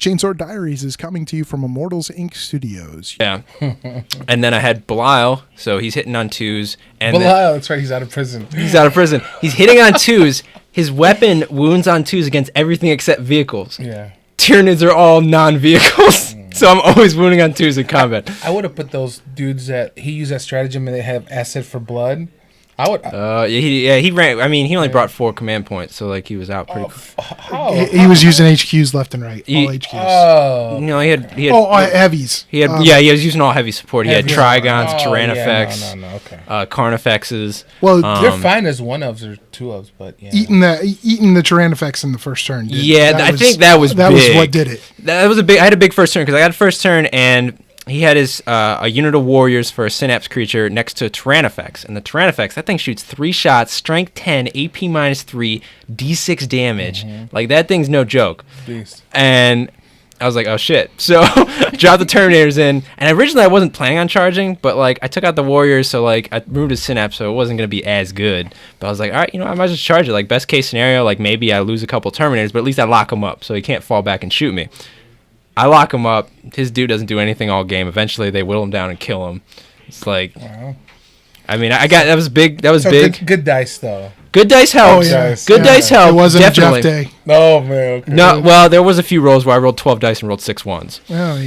Chainsaw Diaries is coming to you from Immortals Inc. Studios. Yeah. And then I had Belial, so he's hitting on 2s. And Belial, that's right, he's out of prison. He's out of prison. He's hitting on 2s. His weapon wounds on 2s against everything except vehicles. Yeah. Tyranids are all non-vehicles. So I'm always wounding on 2s in combat. I would have put those dudes that he used that stratagem and they have acid for blood. I would. He ran. I mean, he only brought 4 command points, so like he was out pretty. He was using HQs left and right. All HQs. Oh. No, he had. Heavies. He had. He was using all heavy support. He had Heavy. Trigons, Oh, Tyrannifex, no, okay. Carnifexes. Well, They're fine as 1-ofs or 2-ofs, but yeah. eating the Tyrannifex in the first turn. I think that was that big. was what did it. That was a big. I had a big first turn because I got a first turn and he had his a unit of warriors for a synapse creature next to Tyrannifex, and the Tyrannifex, that thing shoots 3 shots, strength 10, AP -3, D6 damage. Like that thing's no joke. Beast. And I was like, oh shit. So I dropped the Terminators in, and originally I wasn't planning on charging, but like I took out the warriors, so like I removed his synapse, so it wasn't gonna be as good. But I was like, all right, I might just charge it. Like best case scenario, like maybe I lose a couple Terminators, but at least I lock him up, so he can't fall back and shoot me. I lock him up. His dude doesn't do anything all game. Eventually, they whittle him down and kill him. It's like, wow. I mean, that was big. That was So big. Good dice, though. Good dice helps. Good dice helps. It wasn't definitely. a Jeff day. No, man. Okay. No, well, there was a few rolls where I rolled 12 dice and rolled 6 1s. Well,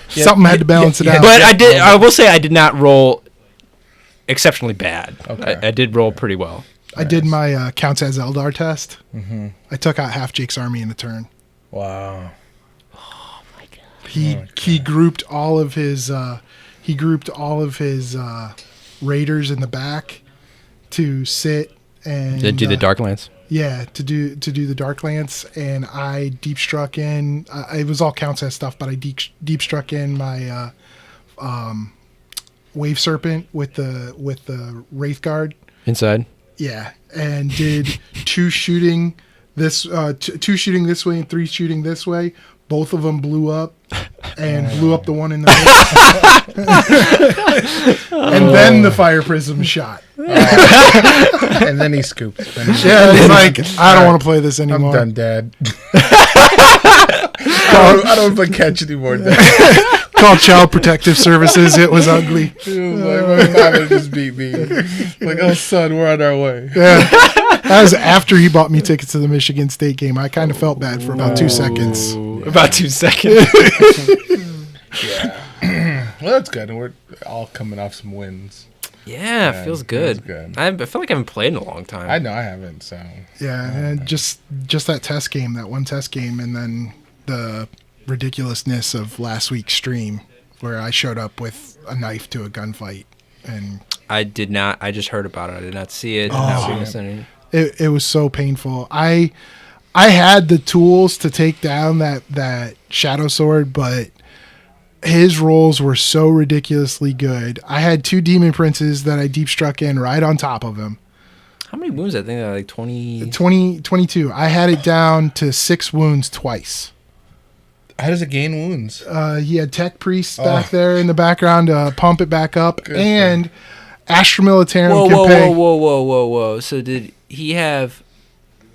something had to balance it out. But I will say I did not roll exceptionally bad. Okay. I did roll pretty well. I did my counts as Eldar test. Mm-hmm. I took out half Jake's army in a turn. Wow. He grouped all of his raiders in the back to sit and Did do the Darklands? Yeah, to do the Darklands, and I deep struck in. It was all counts as stuff, but I deep struck in my Wave Serpent with the Wraith Guard Inside? Yeah, and did 2 shooting this 2 shooting this way and 3 shooting this way. Both of them blew up and blew up the one in the middle. And then the fire prism shot. And then he scooped. Yeah, it's like, I don't want to play this anymore. I'm done, Dad. I don't want to catch anymore, Dad. Called Child Protective Services. It was ugly. My father just beat me. Like, oh, son, we're on our way. Yeah. That was after he bought me tickets to the Michigan State game. I kind of felt bad for about 2 seconds. About 2 seconds. Yeah. Well, that's good. And we're all coming off some wins. Yeah, it feels good. Good. I feel like I haven't played in a long time. I know I haven't, so. Yeah, and just that test game, that one test game, and then the ridiculousness of last week's stream where I showed up with a knife to a gunfight. And I did not. I just heard about it. I did not see it. Did not witness any. It was so painful. I had the tools to take down that Shadow Sword, but his rolls were so ridiculously good. I had 2 Demon Princes that I deep struck in right on top of him. How many wounds? I think like 20... 22. I had it down to 6 wounds twice. How does it gain wounds? He had Tech Priests back there in the background to pump it back up, Good and Astra Militarum Whoa. So did he have...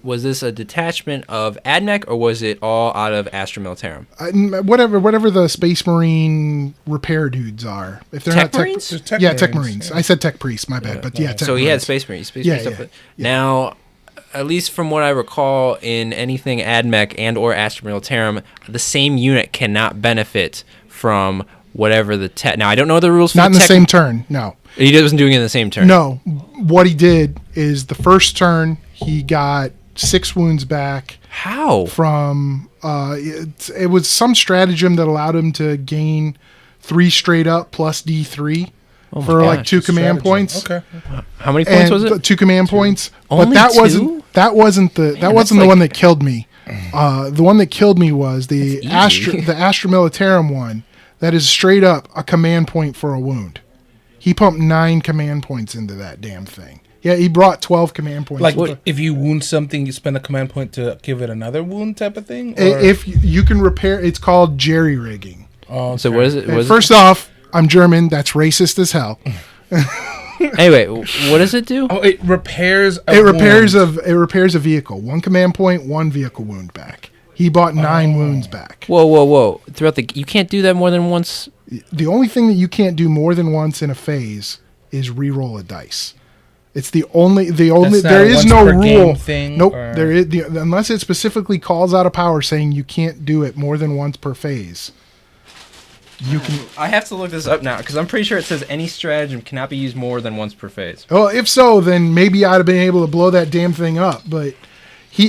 Was this a detachment of Admech, or was it all out of Astra Militarum? Whatever the Space Marine repair dudes are. If they're Tech not Marines? Tech Marines. Yeah. I said Tech Priests, my bad. But yeah, Tech So he Marines. had Space Marines. Yeah. Now, at least from what I recall, in anything Admech and or Astra Militarum, the same unit cannot benefit from whatever the tech. Now, I don't know the rules for not in the same turn. No, he wasn't doing it in the same turn. No, what he did is the first turn he got 6 wounds back. How? From it was some stratagem that allowed him to gain 3 straight up plus D3 for like 2 command points. Okay. How many points was it? 2 command points. Only but that 2? wasn't the one that killed me. The one that killed me was the Astra Militarum one. That is straight up a command point for a wound. He pumped 9 command points into that damn thing. Yeah, he brought 12 command points. Like, if you wound something, you spend a command point to give it another wound type of thing? Or? If you can repair, it's called jerry-rigging. Oh, okay. So what is it? First off, I'm German. That's racist as hell. Anyway, what does it do? Oh, it repairs It repairs a vehicle. 1 command point, 1 vehicle wound back. He bought 9 wounds back. Whoa. You can't do that more than once. The only thing that you can't do more than once in a phase is re-roll a dice. It's the only there is no rule thing. Nope. There is unless it specifically calls out a power saying you can't do it more than once per phase. You can. I have to look this up now because I'm pretty sure it says any stratagem cannot be used more than once per phase. Well, if so, then maybe I'd have been able to blow that damn thing up. But he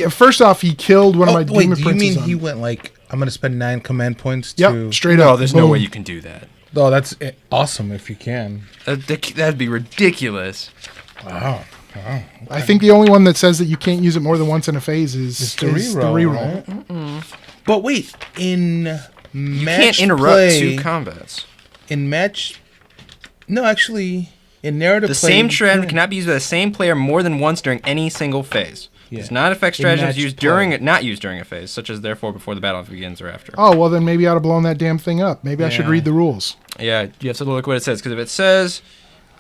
killed one of my demon princes. Do you mean he went like, I'm going to spend 9 command points to... Yep, straight up. No, there's no way you can do that. Oh, that's awesome if you can. That'd be ridiculous. Wow. Okay. I think the only one that says that you can't use it more than once in a phase is the reroll. Right? But wait, in match you can't interrupt 2 combats. In match... No, actually, in narrative the play... same stratagem cannot be used by the same player more than once during any single phase. Yeah. Does not affect stratagems not used during a phase, such as therefore before the battle begins or after. Oh, well then maybe I'd have blown that damn thing up. Maybe I should read the rules. Yeah, you have to look what it says, because if it says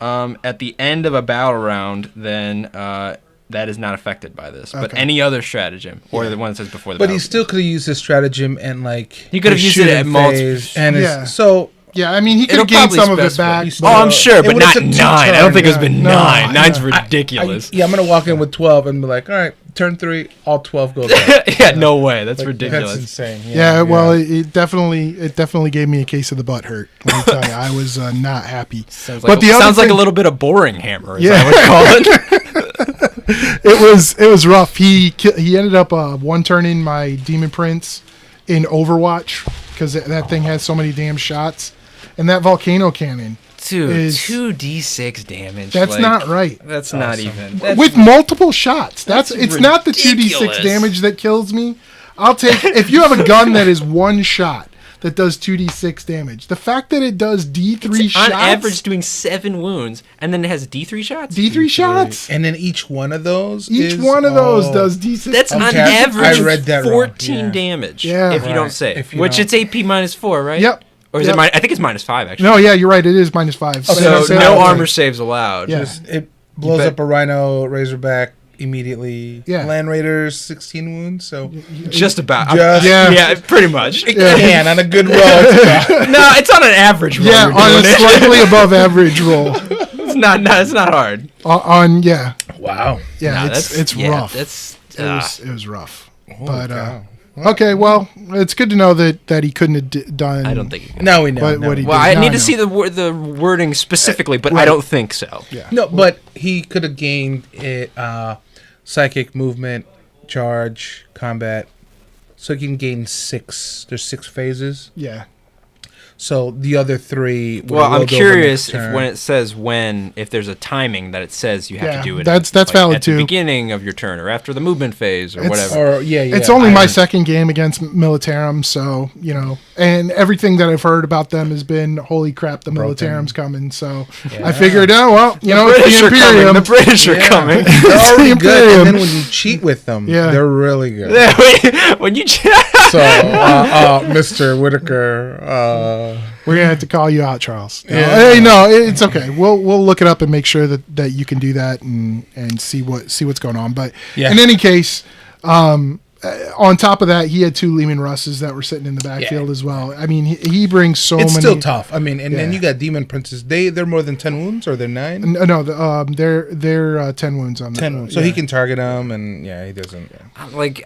at the end of a battle round, then that is not affected by this. Okay. But any other stratagem, or the one that says before the battle. But he still could have used this stratagem and like... He could have used it at multiple... So... Yeah, I mean, he could have gained some of it back. I'm sure, but not 9. I don't think it's been 9. 9's ridiculous. I'm going to walk in with 12 and be like, all right, turn 3, all 12 goes back. Yeah, no way. That's ridiculous. That's insane. Yeah, well, it definitely gave me a case of the butt hurt. Let me tell you, I was not happy. Sounds like a little bit of boring hammer, as I would call it. It was rough. He ended up one turn in my Demon Prince in Overwatch because that thing has so many damn shots. And that volcano cannon, dude, is 2d6 damage. That's not right. That's not even with multiple shots. It's not the 2d6 damage that kills me. I'll take if you have a gun that is one shot that does 2d6 damage. The fact that it does d3 shots, on average, doing 7 wounds, and then it has d3 shots. D3 shots, and then each one of those does d6. That's on average. I read that 14 damage. Yeah, if you don't save, which it's AP -4, right? Yep. Or is it I think it's -5, actually. No, yeah, you're right. It is -5. So no armor saves allowed. Yeah. It blows up a Rhino Razorback immediately. Yeah. Land Raiders, 16 wounds. So just about. Yeah, pretty much. It can on a good roll. No, it's on an average roll. Yeah, on a slightly above average roll. It's not hard. Yeah. Wow. Yeah, it's rough. It was rough. But okay, well, it's good to know that he couldn't have done. I don't think he could. No, we know. What he did. I need to see the wording specifically, but I don't think so. Yeah. No, but he could have gained it, psychic, movement, charge, combat. So he can gain 6. There's 6 phases. Yeah. So the other 3. Well, I'm curious if when it says if there's a timing that it says you have to do it. That's valid at too. At the beginning of your turn or after the movement phase or whatever. Or it's only my second game against Militarum, so and everything that I've heard about them has been holy crap, the Militarum's coming. So I figured, it's the Imperium. The British are coming. They're already good, and then when you cheat with them, they're really good. When you so, Mr. Whitaker. We're gonna have to call you out, Charles. Hey, no, it's okay. We'll look it up and make sure that you can do that and see what's going on. But in any case, on top of that, he had 2 Lehman Russes that were sitting in the backfield as well. I mean, he brings many. It's still tough. I mean, and then you got Demon Princes. They're more than 10 wounds, or they're 9? No, they're 10 wounds on 10 wounds. So he can target them, and he doesn't.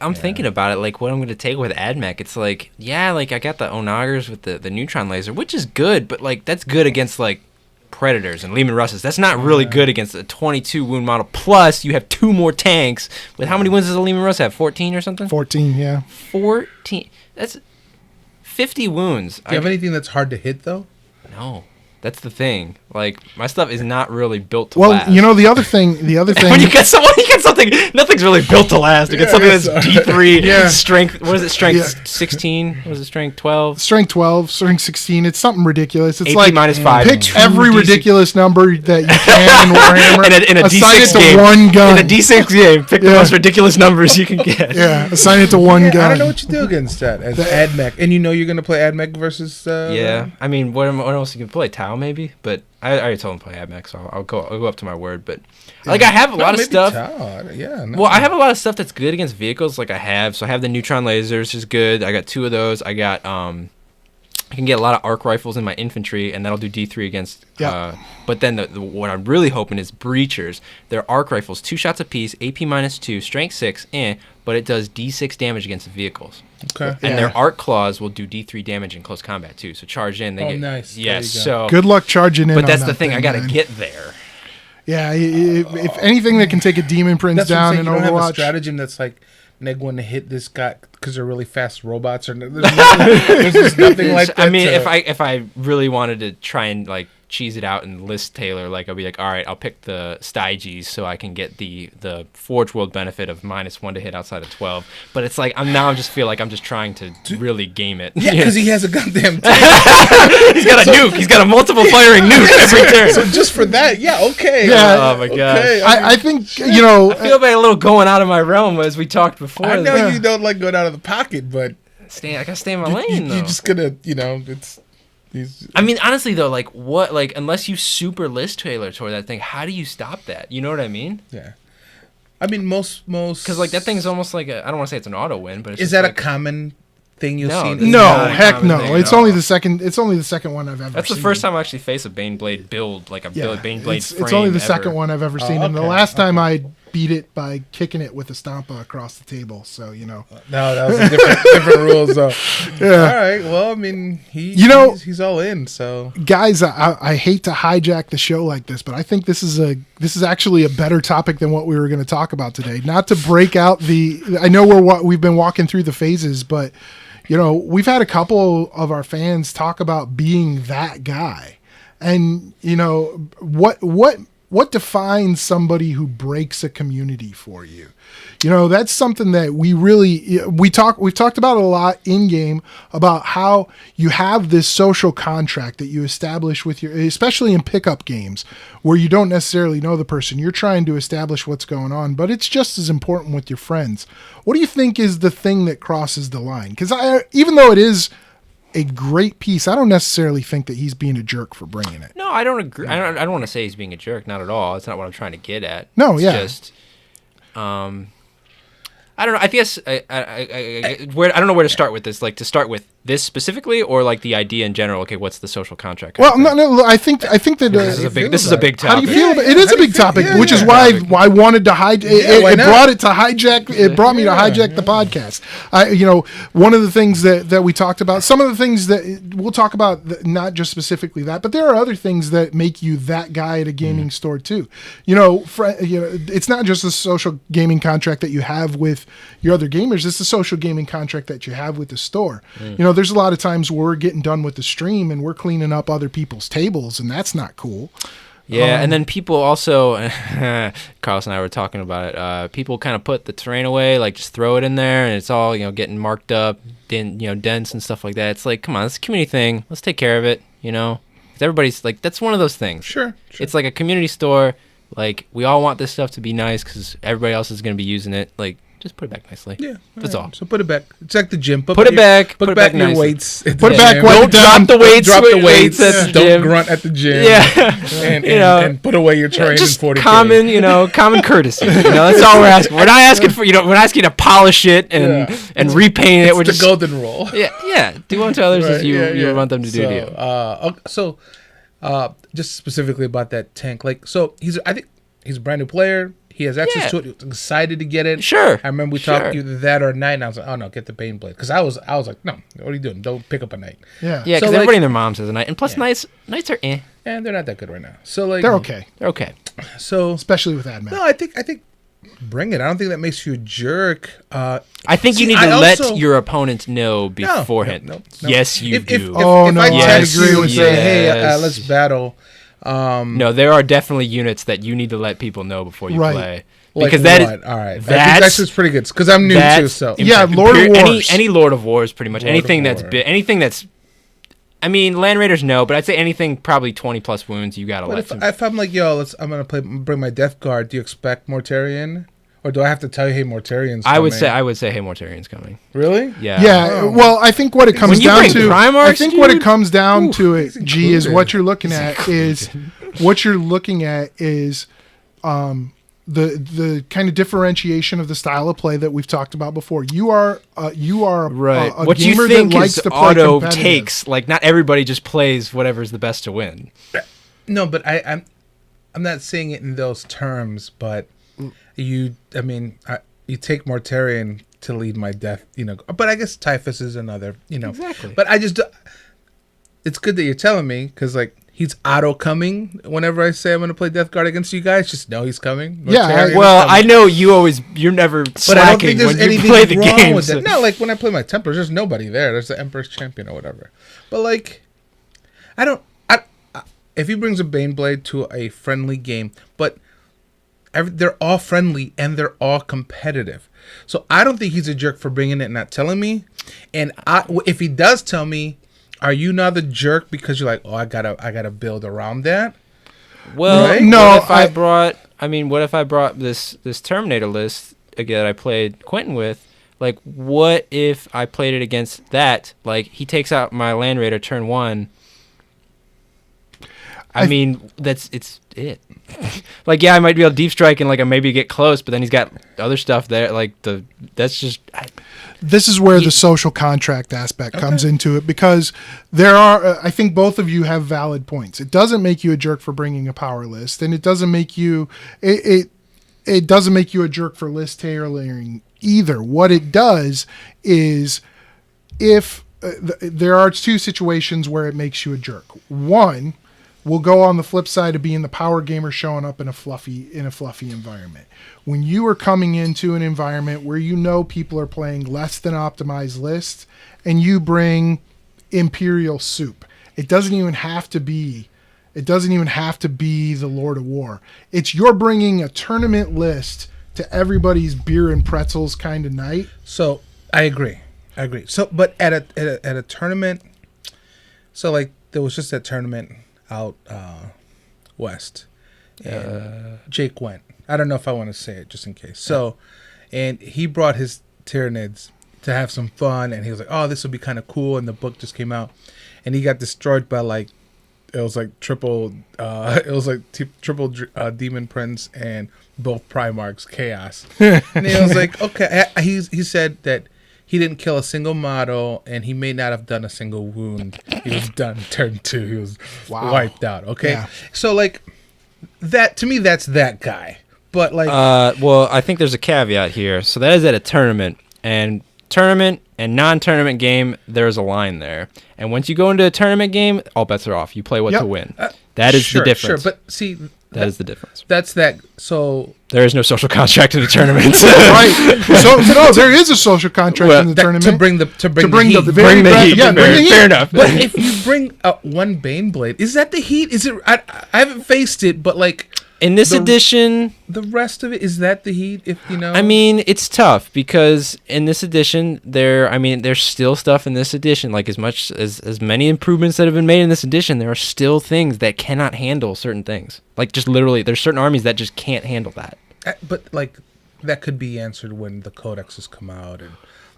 I'm thinking about it, like what I'm going to take with AdMech. It's like, I got the Onagers with the neutron laser, which is good, but like that's good against like Predators and Lehman Russes. That's not really good against a 22 wound model. Plus, you have 2 more tanks. With how many wounds does a Lehman Russ have? 14 or something? 14, yeah. 14. That's 50 wounds. Do you have anything that's hard to hit, though? No. That's the thing. Like, my stuff is not really built to last. Well, the other thing. When you get something, nothing's really built to last. You get something that's D3, strength. What is it? Strength 16? What is it? Strength 12? Strength 12, strength 16. It's something ridiculous. It's AP like -5. Pick every ridiculous number that you can in Warhammer. in a assign D6 it to game. one gun. In a D6 game, pick the most ridiculous numbers you can get. Yeah, assign it to one gun. I don't know what you do against that as AdMech. And you're going to play AdMech versus... I mean, what else you can play? Tau? now maybe, but I already told him to play AdMech, so I'll go up to my word. But like I have a lot of stuff. Well, I have a lot of stuff that's good against vehicles. Like I have the neutron lasers is good. I got 2 of those. I got I can get a lot of arc rifles in my infantry, and that'll do D3 against. Yeah. But then what I'm really hoping is breachers. They're arc rifles, 2 shots apiece, AP -2, strength 6, but it does D6 damage against the vehicles. Okay. And their arc claws will do D3 damage in close combat too. So charge in. They get, nice. Yes. Go. So good luck charging in. But that's on the that thing. I got to man. get there. Yeah. If anything that can take a demon prince That's what I'm down saying. in You don't have a Overwatch. stratagem that's like neg one to hit this guy because they're really fast robots, or there's just nothing like that. I mean, if I really wanted to try and like cheese it out and list Taylor, like I'll be like, all right, I'll pick the Styges so I can get the Forge World benefit of -1 to hit outside of 12. But it's like I just feel like I'm just trying to really game it. Yeah, because he has a goddamn. He's got a nuke. He's got a multiple firing nuke every turn. So just for that, yeah, okay. Yeah. Oh my god. Okay, I think you know. I feel like a little going out of my realm as we talked before. I know you don't like going out of the pocket, but I gotta stay in my lane though. you're just gonna, it's. I mean, honestly though, like what, like unless you super list Taylor toward that thing, how do you stop that? You know what I mean? Yeah. I mean, most because like that thing's almost like I don't want to say it's an auto win, but it's is just that like, a common thing you'll No, see? it's No, not a heck common no. thing It's at only all. the second. It's only the second one I've ever. That's the seen. first time I actually face a Baneblade build, like a Baneblade frame. It's only the ever. second one I've ever seen, and the okay, last time I beat it by kicking it with a stompa across the table. So you know. No, that was a different rules though. Yeah. All right. Well, I mean, he's all in. So Guys, I hate to hijack the show like this, but I think this is actually a better topic than what we were going to talk about today. Not to break out I know we've been walking through the phases, but you know, we've had a couple of our fans talk about being that guy, and you know what defines somebody who breaks a community for you. You know, that's something that we've talked about a lot in game, about how you have this social contract that you establish with especially in pickup games where you don't necessarily know the person. You're trying to establish what's going on, but it's just as important with your friends. What do you think is the thing that crosses the line? Because even though it is a great piece, I don't necessarily think that he's being a jerk for bringing it. No, I don't agree. I don't want to say he's being a jerk. Not at all. That's not what I'm trying to get at. No, it's yeah. Just, I don't know. I guess I don't know where to start with this. Like to start with this specifically, or like the idea in general. Okay, what's the social contract? Well, no. I think that this is a big topic. How do you feel about it? Is a big topic, which is why I wanted to hijack. It brought it to hijack. It brought me to hijack the podcast. One of the things that we talked about. Some of the things that we'll talk about, not just specifically that, but there are other things that make you that guy at a gaming store too. It's not just the social gaming contract that you have with your other gamers. It's the social gaming contract that you have with the store. There's a lot of times where we're getting done with the stream and we're cleaning up other people's tables, and that's not cool. Yeah, and then people also, Carlos and I were talking about it. People kind of put the terrain away, like just throw it in there, and it's all getting marked up, dents and stuff like that. It's like, come on, it's a community thing. Let's take care of it. 'Cause everybody's like, that's one of those things. Sure. It's like a community store. Like we all want this stuff to be nice because everybody else is going to be using it. Like, just put it back nicely. Yeah, that's all. So put it back. It's like the gym. Put it back. Put back your nicely. weights. Put it back. Don't drop the weights. Drop the weights. At the Don't gym. grunt at the gym. Yeah, and put away your terrain in just 40K. common courtesy. That's all we're asking. We're not asking for we're not asking you to polish it and repaint it. We're just the golden rule. Yeah. Do unto others as you want them to do to you. Just specifically about that tank, I think he's a brand new player. He has access to it. He was excited to get it. Sure. I remember we talked either that or Knight, and I was like, oh no, get the Baneblade. Because I was like, no, what are you doing? Don't pick up a Knight. Yeah. Yeah, because everybody and their moms has a Knight. And plus, Knights are and they're not that good right now. So they're okay. They're okay. So especially with AdMech. No, I think bring it. I don't think that makes you a jerk. I think you need to let your opponents know beforehand. No. Yes, you do. If I text you and say, hey, let's battle. No, there are definitely units that you need to let people know before you play. Like because all right. I think that's pretty good because I'm new too. So Lord of Wars. Any Lord of Wars, pretty much anything that's anything that's. I mean, Land Raiders no, but I'd say anything probably 20+ wounds you gotta let. If I'm like, I'm gonna bring my Death Guard. Do you expect Mortarion? Or do I have to tell you, hey, Mortarian's I coming? would say, hey, Mortarian's coming. Really? Yeah. Yeah. Oh. Well, I think what it comes When you down bring to, Primarchs, I think what it dude? comes down to it, he's G, is included. what you're looking at is the kind of differentiation of the style of play that we've talked about before. You are Right. a What gamer you think that likes is to play auto competitive. takes. Like, not everybody just plays whatever's the best to win. No, but I'm not saying it in those terms, but you take Mortarian to lead my death, but I guess Typhus is another, Exactly. But it's good that you're telling me, because like he's auto coming whenever I say I'm going to play Death Guard against you guys. Just know he's coming. Yeah, Mortarian is Well, coming. I know you're never But I don't think slacking there's when you anything play the wrong game. with that. No, like when I play my Templars, there's nobody there. There's the Emperor's Champion or whatever. But like, if he brings a Baneblade to a friendly game, but they're all friendly and they're all competitive, so I don't think he's a jerk for bringing it and not telling me. And if he does tell me, are you not the jerk because you're like, oh, I gotta build around that? Well, Right? No, what if I brought this Terminator list again that I played Quentin with? Like, what if I played it against that? Like, he takes out my Land Raider turn 1. I mean, it's it. Like, yeah, I might be able to deep strike and like I maybe get close, but then he's got other stuff there. Like This is where the social contract aspect comes into it, because there are, I think both of you have valid points. It doesn't make you a jerk for bringing a power list, and it doesn't make you it doesn't make you a jerk for list tailoring either. What it does is, if there are two situations where it makes you a jerk. One will go on the flip side of being the power gamer showing up in a fluffy environment. When you are coming into an environment where you know people are playing less than optimized lists, and you bring Imperial soup, it doesn't even have to be the Lord of War. It's you're bringing a tournament list to everybody's beer and pretzels kind of night. So I agree. So, but at a tournament, so like there was just that tournament out west, and Jake went. I don't know if I want to say it just in case. So, and he brought his Tyranids to have some fun, and he was like, "Oh, this will be kind of cool." And the book just came out, and he got destroyed by triple Demon Prince and both Primarchs Chaos. And he was like, okay. He said that he didn't kill a single model, and he may not have done a single wound. He was done turn 2. He was wiped out. Okay, Yeah. So like that to me, that's that guy. But like, well, I think there's a caveat here. So that is at a tournament, and non-tournament game, there's a line there. And once you go into a tournament game, all bets are off. You play what to win. That is the difference. Sure, but see, that is the difference. That's that. So There is no social contract in the tournament. Right. So no, there is a social contract in the tournament to bring the heat. Bring the heat. Yeah, bring the heat. Fair enough. But if you bring one Baneblade, is that the heat? Is it? I haven't faced it, but like in this edition, the rest of it, is that the heat? If you know, I mean, it's tough because in this edition, there's still stuff in this edition. Like as much as many improvements that have been made in this edition, there are still things that cannot handle certain things. Like just literally, there's certain armies that just can't handle that. But like that could be answered when the codexes come out and.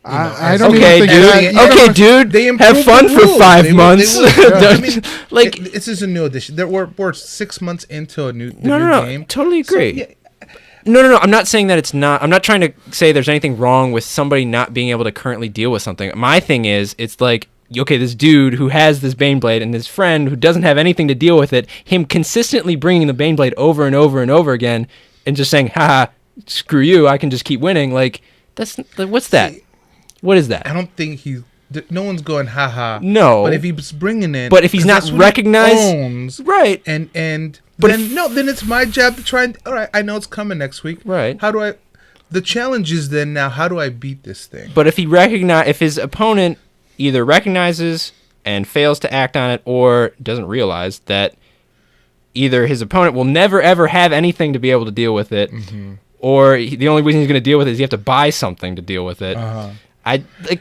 I don't Okay, even think dude. Okay, dude. They Have fun for 5 months. I mean, Like this is a new edition. We're 6 months into a new no. game. Totally agree. So, yeah. No. I'm not saying that it's not. I'm not trying to say there's anything wrong with somebody not being able to currently deal with something. My thing is, it's like, okay, this dude who has this Baneblade and his friend who doesn't have anything to deal with it, him consistently bringing the Baneblade over and over and over again and just saying, haha, screw you, I can just keep winning. Like, that's, like, what's that? What is that? I don't think no one's going haha. No. But if he's bringing it, But if he's not recognized, owns, right? and But then it's my job to try and all right. I know it's coming next week. Right. How do I? The challenge is then now. How do I beat this thing? But if his opponent either recognizes and fails to act on it, or doesn't realize that either his opponent will never ever have anything to be able to deal with it, or the only reason he's going to deal with it is you have to buy something to deal with it.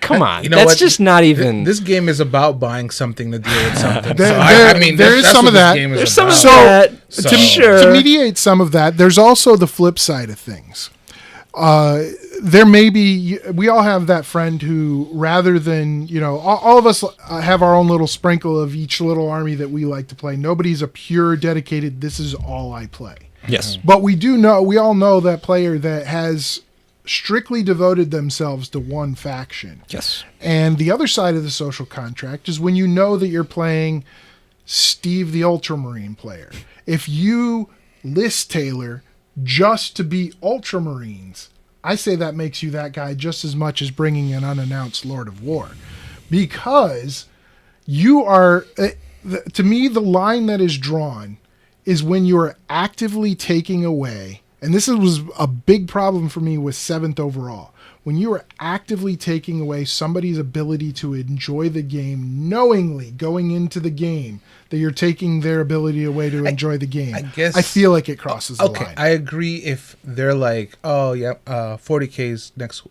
Come on, You know that's what? just not even. This game is about buying something to deal with something. There is some of that. There's some of about. that. So- Sure. To mediate some of that, there's also the flip side of things. there may be, we all have that friend who, rather than, all of us have our own little sprinkle of each little army that we like to play. Nobody's a pure dedicated, this is all I play. Yes. But we all know that player that has strictly devoted themselves to one faction. Yes. And the other side of the social contract is when you know that you're playing Steve the Ultramarine player. If you list Taylor just to be Ultramarines, I say that makes you that guy just as much as bringing an unannounced Lord of War. Because you are, to me, the line that is drawn is when you are actively taking away, and this was a big problem for me with 7th overall, when you are actively taking away somebody's ability to enjoy the game, knowingly going into the game, that you're taking their ability away to enjoy the game. I feel like it crosses the line. I agree if they're like, oh, yeah, 40K's next,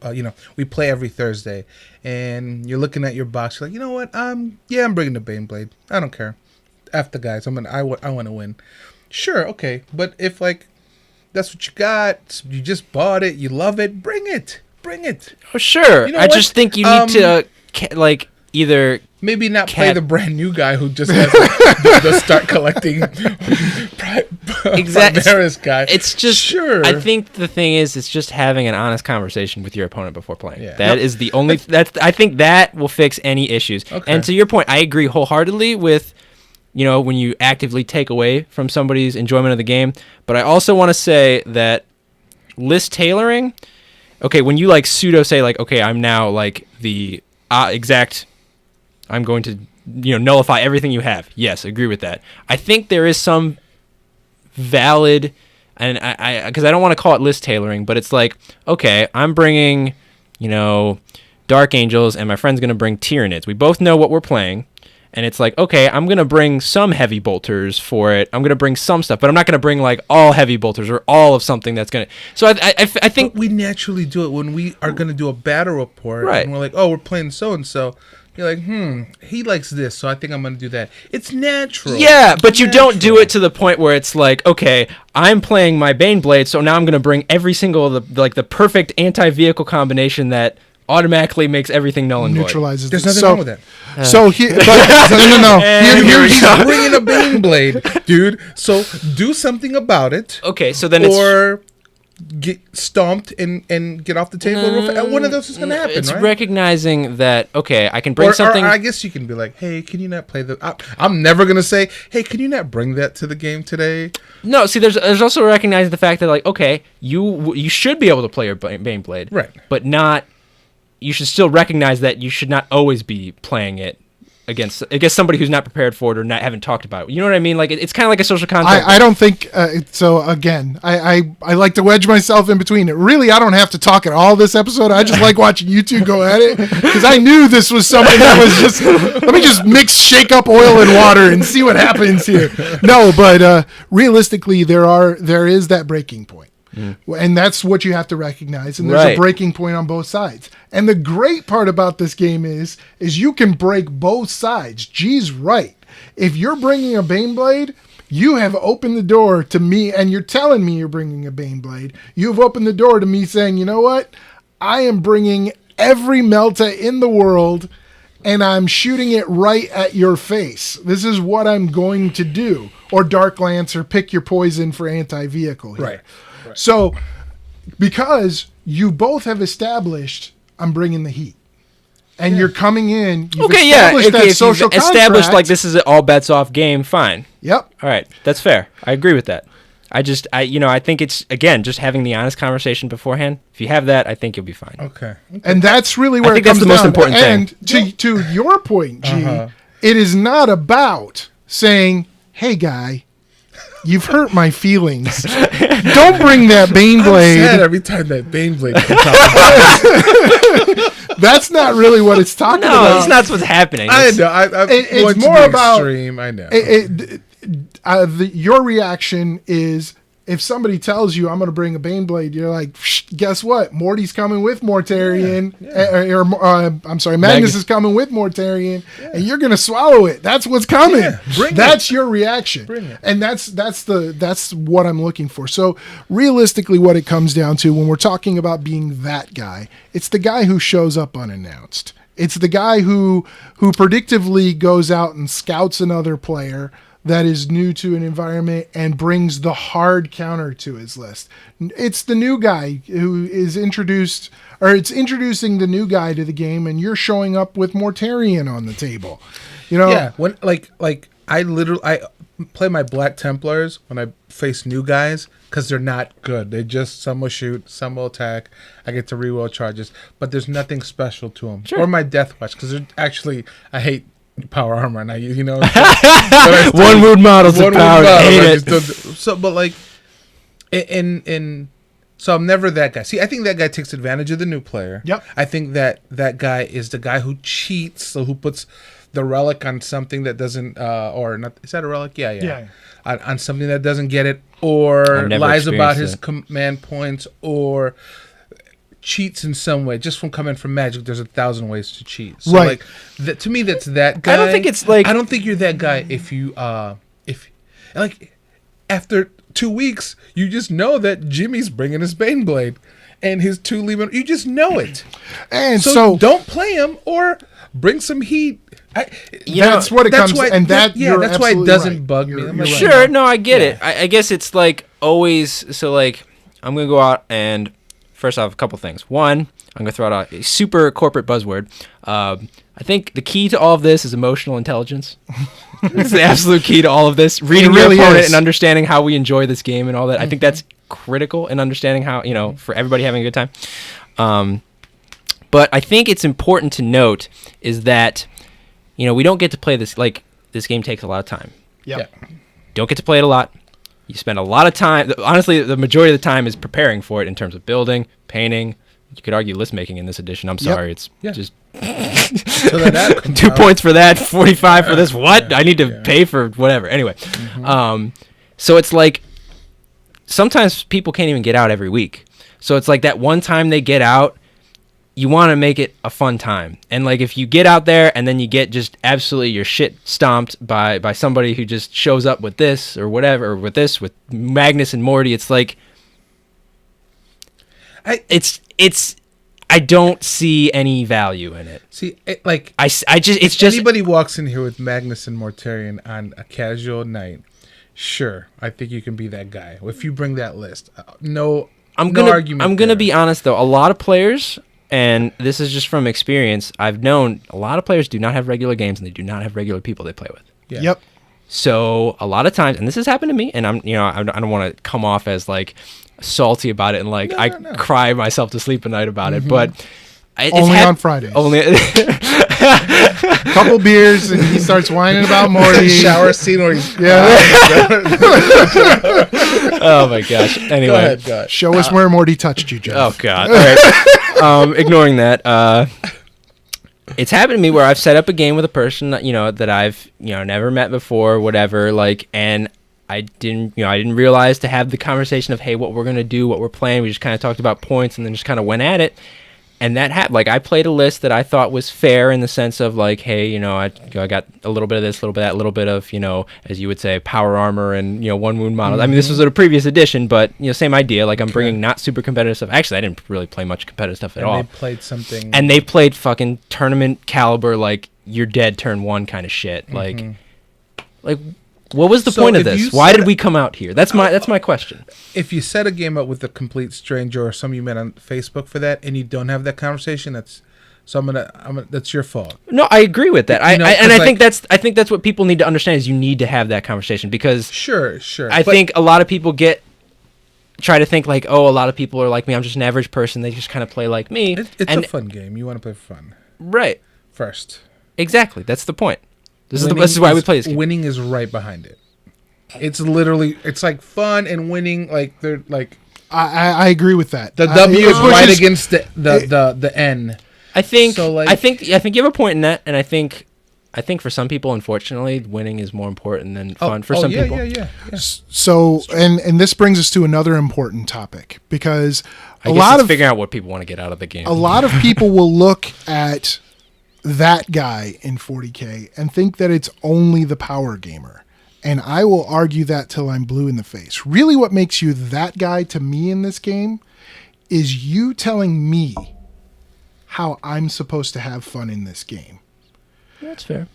we play every Thursday, and you're looking at your box, you're like, you know what, I'm bringing the Baneblade. I don't care. F the guys, I want to win. Sure, okay, but if, like, that's what you got, you just bought it, you love it, bring it. Oh, sure. I just think you need to, either... Maybe not play the brand new guy who just has to start collecting Primaris guy. It's just, sure. I think the thing is, it's just having an honest conversation with your opponent before playing. Yeah. That is the only, I think that will fix any issues. Okay. And to your point, I agree wholeheartedly with, when you actively take away from somebody's enjoyment of the game. But I also want to say that list tailoring, okay, when you pseudo say okay, I'm now the exact, I'm going to nullify everything you have. Yes, I agree with that. I think there is some valid, and I because I don't want to call it list tailoring, but it's okay, I'm bringing Dark Angels and my friend's going to bring Tyranids. We both know what we're playing. And it's okay, I'm going to bring some heavy bolters for it. I'm going to bring some stuff, but I'm not going to bring all heavy bolters or all of something that's going to... So I think... But we naturally do it when we are going to do a battle report. Right. And we're we're playing so-and-so. You're he likes this, so I think I'm going to do that. It's natural. Yeah, but you don't do it to the point where it's okay, I'm playing my Baneblade, so now I'm going to bring every single, the perfect anti-vehicle combination that automatically makes everything null and void. Neutralizes. There's nothing wrong with that. No. He's bringing a Baneblade, dude. So do something about it. Okay, so then get stomped and get off the table. One of those is going to happen. It's right? recognizing that I can bring something. Or I guess you can be hey, can you not play the? I'm never going to say, hey, can you not bring that to the game today? No, see, there's also recognizing the fact that okay, you should be able to play your Baneblade, right? But not. You should still recognize that you should not always be playing it against somebody who's not prepared for it or haven't talked about it. You know what I mean? It's kind of like a social contract. I don't think so. Again, I like to wedge myself in between it. Really, I don't have to talk at all this episode. I just like watching you two go at it because I knew this was something that was just let me just shake up oil and water and see what happens here. No, but realistically, there is that breaking point. And that's what you have to recognize. And there's a breaking point on both sides. And the great part about this game is you can break both sides. G's right. If you're bringing a Baneblade, you have opened the door to me, and you're telling me you're bringing a Baneblade. You've opened the door to me saying, you know what? I am bringing every Melta in the world, and I'm shooting it right at your face. This is what I'm going to do. Or Dark Lancer, pick your poison for anti-vehicle here. Right. So, because you both have established, I'm bringing the heat, and you're coming in. You've established that social contract. Established this is an all bets off game. Fine. Yep. All right, that's fair. I agree with that. I think it's just having the honest conversation beforehand. If you have that, I think you'll be fine. Okay. And that's really where I think that's the most important thing. And to your point, G, it is not about saying, "Hey, guy, you've hurt my feelings. Don't bring that Baneblade." I'm sad every time that Baneblade comes out. That's not really what it's talking about. No, it's not what's happening. I know. It's more about extreme. I know. Your reaction is if somebody tells you I'm going to bring a Baneblade, you're like, guess what? Morty's coming with Mortarion. I'm sorry, Magnus is coming with Mortarion, and you're going to swallow it. That's what's coming. Yeah, that's your reaction. Bring it. And that's what I'm looking for. So realistically, what it comes down to when we're talking about being that guy, it's the guy who shows up unannounced. It's the guy who predictively goes out and scouts another player that is new to an environment and brings the hard counter to his list. It's the new guy who is introduced, or it's introducing the new guy to the game, and you're showing up with Mortarion on the table. You know? Yeah, when like I play my Black Templars when I face new guys because they're not good. They just, some will shoot, some will attack. I get to reroll charges, but there's nothing special to them. Sure. Or my Death Watch, because actually I hate power armor, and one wound models of power. Hate it. So, but like, so I'm never that guy. See, I think that guy takes advantage of the new player. Yep. I think that guy is the guy who cheats, so who puts the relic on something that doesn't, or not? Is that a relic? Yeah. On something that doesn't get it, or lies about his command points, or cheats in some way just from coming from Magic. There's 1,000 ways to cheat. So right. Like to me, that's that guy. I don't think it's like, I don't think you're that guy if you if like after 2 weeks you just know that Jimmy's bringing his Baneblade and his 2 Lehman. You just know it, and so don't play him or bring some heat. That's what it comes, and that's why it doesn't bug me. You're sure, right. no, I get it. I guess it's like always. So like, I'm gonna go out and. First off, a couple things. One, I'm going to throw out a super corporate buzzword. I think the key to all of this is emotional intelligence. It's the absolute key to all of this. Reading your opponent and understanding how we enjoy this game and all that. I think that's critical in understanding how, for everybody having a good time. But I think it's important to note is that, we don't get to play this. Like, this game takes a lot of time. Yep. Yeah. Don't get to play it a lot. You spend a lot of time. Honestly, the majority of the time is preparing for it in terms of building, painting. You could argue list making in this edition. I'm sorry. It's just 2 points for that, 45 for this. What? I need to pay for whatever. Anyway. So it's like sometimes people can't even get out every week. So it's like that one time they get out, you want to make it a fun time. And like if you get out there and then you get just absolutely your shit stomped by somebody who just shows up with this or whatever, or with Magnus and Morty, it's like I don't see any value in it. See, anybody walks in here with Magnus and Mortarion on a casual night, sure, I think you can be that guy. If you bring that list, I'm gonna be honest though, a lot of players, and this is just from experience, I've known a lot of players do not have regular games and they do not have regular people they play with. Yeah. Yep. So a lot of times, and this has happened to me, and I don't want to come off as like salty about it and like I cry myself to sleep at night about it, but only on Fridays. Only couple beers and he starts whining about Morty. Shower scene where he's oh my gosh. Anyway, go ahead. Show us where Morty touched you, Jeff. Oh god. All right. Ignoring that. It's happened to me where I've set up a game with a person that I've never met before, whatever, like, and I didn't realize to have the conversation of, hey, what we're gonna do, what we're playing. We just kind of talked about points and then just kind of went at it. And that happened. Like, I played a list that I thought was fair in the sense of, like, hey, I got a little bit of this, a little bit of that, a little bit of, as you would say, power armor and, one wound models. I mean, this was a previous edition, but, same idea. Like, I'm bringing not super competitive stuff. Actually, I didn't really play much competitive stuff at all. And they played something. And they played fucking tournament caliber, like, you're dead turn one kind of shit. Like, what was the point of this? Why did we come out here? That's my question. If you set a game up with a complete stranger or somebody you met on Facebook for that, and you don't have that conversation, that's your fault. No, I agree with that. I think that's what people need to understand is you need to have that conversation because sure. I think a lot of people try to think like, oh, a lot of people are like me. I'm just an average person. They just kind of play like me. It's a fun game. You want to play for fun, right? First, exactly. That's the point. This is why we play this game. Winning is right behind it. It's literally, it's like fun and winning. Like they're like. I agree with that. The W is right against the N. I think. So like, I think you have a point in that, and I think I think for some people, unfortunately, winning is more important than fun for some people. Yeah. So, and this brings us to another important topic, because I guess it's figuring out what people want to get out of the game. A lot of people will look at that guy in 40K and think that it's only the power gamer. And I will argue that till I'm blue in the face. Really, what makes you that guy to me in this game is you telling me how I'm supposed to have fun in this game. That's fair.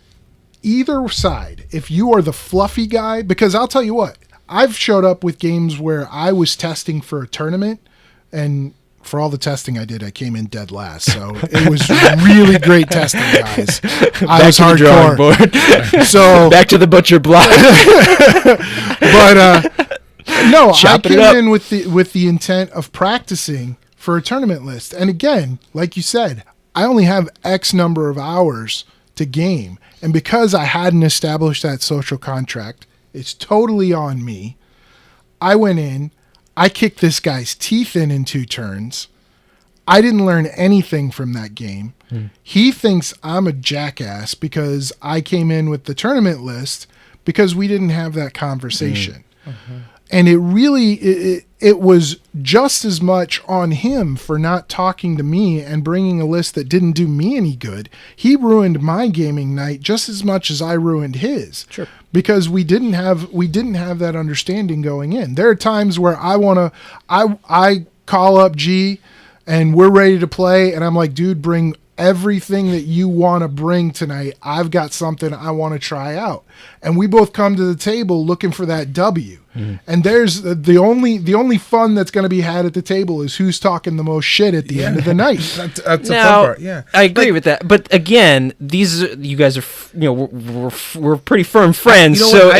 Either side, if you are the fluffy guy, because I'll tell you what, I've showed up with games where I was testing for a tournament, and for all the testing I did, I came in dead last. So it was really great testing, guys. I was hardcore. Board. So back to the butcher block. But no, Chop I came in with the intent of practicing for a tournament list. And again, like you said, I only have X number of hours to game. And because I hadn't established that social contract, it's totally on me. I went in, I kicked this guy's teeth in 2 turns. I didn't learn anything from that game. He thinks I'm a jackass because I came in with the tournament list because we didn't have that conversation. And it really, it was just as much on him for not talking to me and bringing a list that didn't do me any good. He ruined my gaming night just as much as I ruined his. Sure. Because we didn't have that understanding going in. There are times where I call up G and we're ready to play, and I'm like, dude, bring everything that you want to bring tonight. I've got something I want to try out. And we both come to the table looking for that W. And there's the only fun that's going to be had at the table is who's talking the most shit at the end of the night. That's a Now, fun part. Yeah, I agree with that. But again, you guys are, we're pretty firm friends. So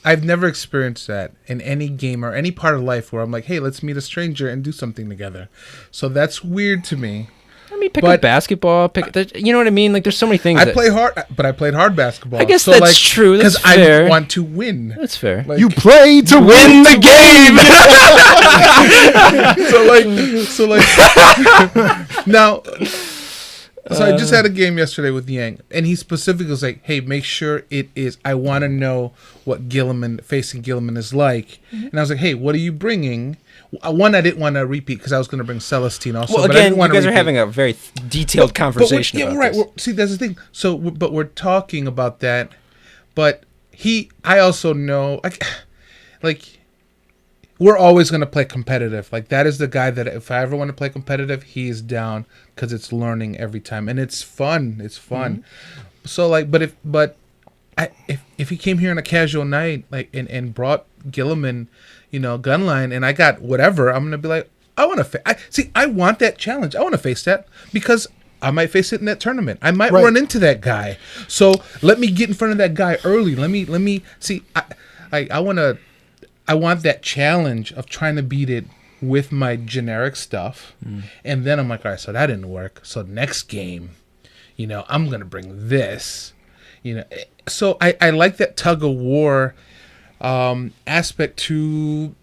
I've never experienced that in any game or any part of life where I'm like, hey, let's meet a stranger and do something together. So that's weird to me. I mean, pick up basketball. You know what I mean? Like, there's so many things. I played hard basketball. I guess that's true. That's fair. I want to win. That's fair. You play to win the game. Now. So I just had a game yesterday with Yang, and he specifically was like, hey, make sure it is, I want to know what facing Gilliman is like. And I was like, hey, what are you bringing? One, I didn't want to repeat because I was going to bring Celestine also. Well, but again, I didn't you guys are having a very detailed conversation about right. this. See, that's the thing. So, but we're talking about that. But I also know, like, we're always going to play competitive. Like, that is the guy that if I ever want to play competitive, he is down because it's learning every time. And it's fun. It's fun. So, like, but if he came here on a casual night, like, and brought Gilliman, Gunline, and I got whatever, I'm going to be like, I want to I want that challenge. I want to face that because I might face it in that tournament. I might run into that guy. So let me get in front of that guy early. Let me see. I want that challenge of trying to beat it with my generic stuff. And then I'm like, all right, so that didn't work. So next game, I'm going to bring this, So I like that tug of war aspect to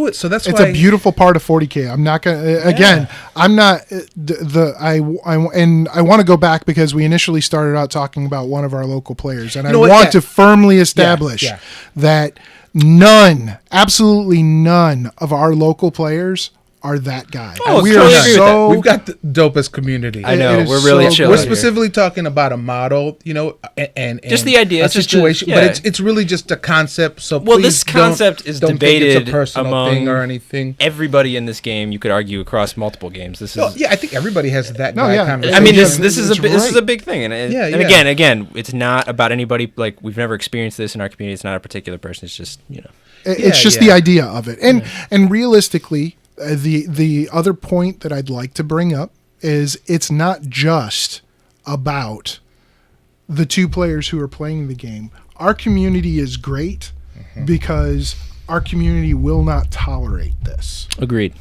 it. So that's why it's a beautiful part of 40K. I'm not gonna I'm not I want to go back because we initially started out talking about one of our local players, and I want to firmly establish that absolutely none of our local players are that guy. Oh, we totally agree with that. We've got the dopest community. I know, we're really chill. We're specifically talking about a model, and just the idea, a situation, but it's really just a concept. So this concept is don't debated think it's a personal among thing or anything. Everybody in this game, you could argue across multiple games. This is I think everybody has that conversation. I mean, this is a big thing, and again, it's not about anybody. Like, we've never experienced this in our community. It's not a particular person. It's just it's just the idea of it, and realistically. The other point that I'd like to bring up is it's not just about the 2 players who are playing the game. Our community is great because our community will not tolerate this. Agreed.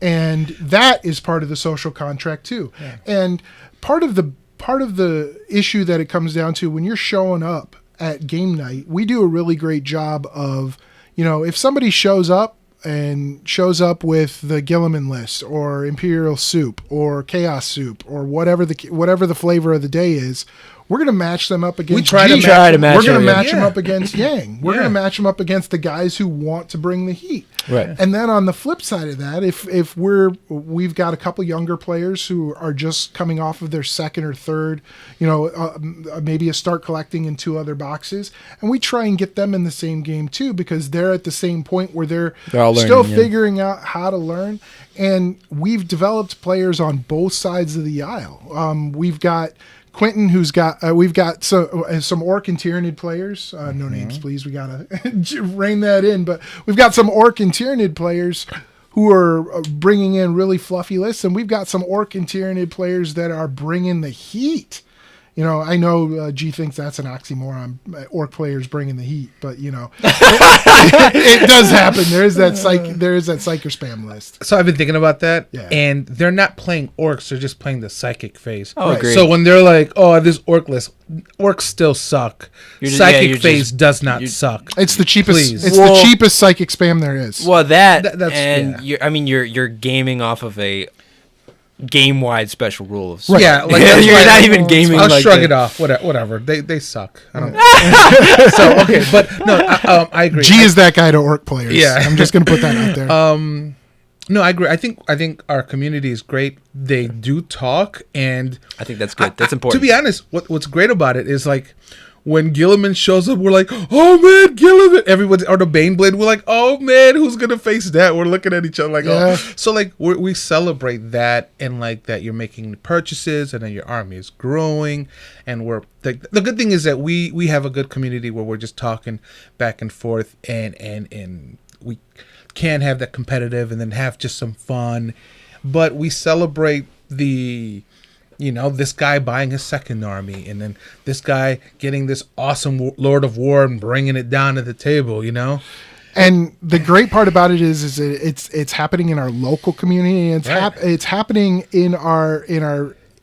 And that is part of the social contract too. Yeah. And part of the issue that it comes down to when you're showing up at game night, we do a really great job of, if somebody shows up and shows up with the Gilliman list or Imperial Soup or Chaos Soup or whatever the flavor of the day is, we're going to match them up against. We're going to match them up against Yang. We're going to match them up against the guys who want to bring the heat. Right. And then on the flip side of that, if we've got a couple younger players who are just coming off of their second or third, maybe a start collecting in 2 other boxes, and we try and get them in the same game too, because they're at the same point where they're all learning, still figuring out how to learn. And we've developed players on both sides of the aisle. We've got Quentin, we've got some Orc and Tyranid players. No names, please. We gotta rein that in. But we've got some Orc and Tyranid players who are bringing in really fluffy lists, and we've got some Orc and Tyranid players that are bringing the heat. I know G thinks that's an oxymoron. Orc players bringing the heat, but it does happen. There is that psyker spam list. So I've been thinking about that, yeah. And they're not playing orcs; they're just playing the psychic phase. Oh, right. So when they're like, "Oh, this orc list," orcs still suck. Psychic phase does not suck. It's the cheapest. Please. It's the cheapest psychic spam there is. Well, you're gaming off of a game-wide special rules. Right. Yeah, you're not even gaming. I'll shrug it off. Whatever. They suck. I don't. So okay, but no, I agree. G is that guy to Orc players. Yeah, I'm just gonna put that out there. No, I agree. I think our community is great. They do talk, and I think that's good. That's important. To be honest, what's great about it is like, when Gilliman shows up, we're like, oh man, Gilliman. Or the Baneblade, we're like, oh man, who's gonna face that? We're looking at each other like, oh. So like we celebrate that, and like that you're making purchases, and then your army is growing, and we're the good thing is that we have a good community where we're just talking back and forth, and we can have that competitive, and then have just some fun, but we celebrate this guy buying his second army, and then this guy getting this awesome Lord of War and bringing it down to the table, And the great part about it is it's happening in our local community, and it's happening in our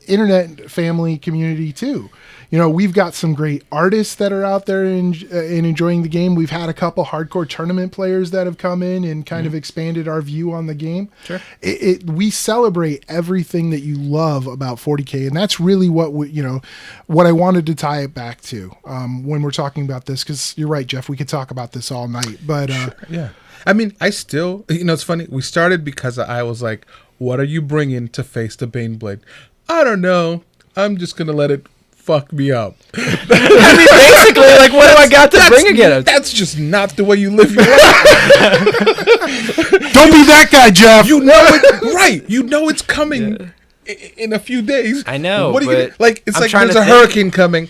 internet family community too. We've got some great artists that are out there and enjoying the game. We've had a couple hardcore tournament players that have come in and kind of expanded our view on the game. Sure. We celebrate everything that you love about 40K, and that's really what what I wanted to tie it back to when we're talking about this, because you're right, Jeff, we could talk about this all night. But sure. Yeah. I mean, I still, it's funny. We started because I was like, what are you bringing to face the Baneblade? I don't know. I'm just going to let it fuck me up. I mean, basically, like, what do I got to bring again? That's just not the way you live your life. Don't be that guy, Jeff. You know it, right? You know it's coming in a few days. I know. What are you gonna, like? It's I'm like there's a hurricane coming.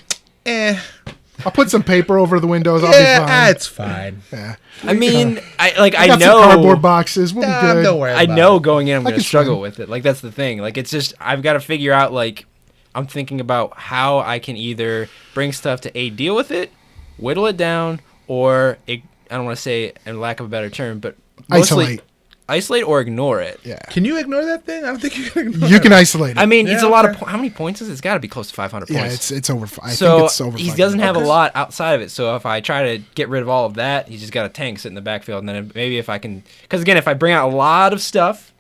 I'll put some paper over the windows. I'll be fine. It's fine. Yeah. I mean, I got know some cardboard boxes. We'll be good. Don't worry I about know it. going in, I'm going to struggle with it. Like, that's the thing. Like, it's just I've got to figure out. Like, I'm thinking about how I can either bring stuff to deal with it, whittle it down, or I don't want to say, in lack of a better term, but mostly isolate or ignore it. Yeah. Can you ignore that thing? I don't think you can ignore it. You can isolate it. I mean, it's a lot of how many points is it? It's got to be close to 500 points. Yeah, it's over. I so think it's over. He doesn't have a lot outside of it. So if I try to get rid of all of that, he's just got a tank sitting in the backfield. And then maybe if I can, because again, if I bring out a lot of stuff,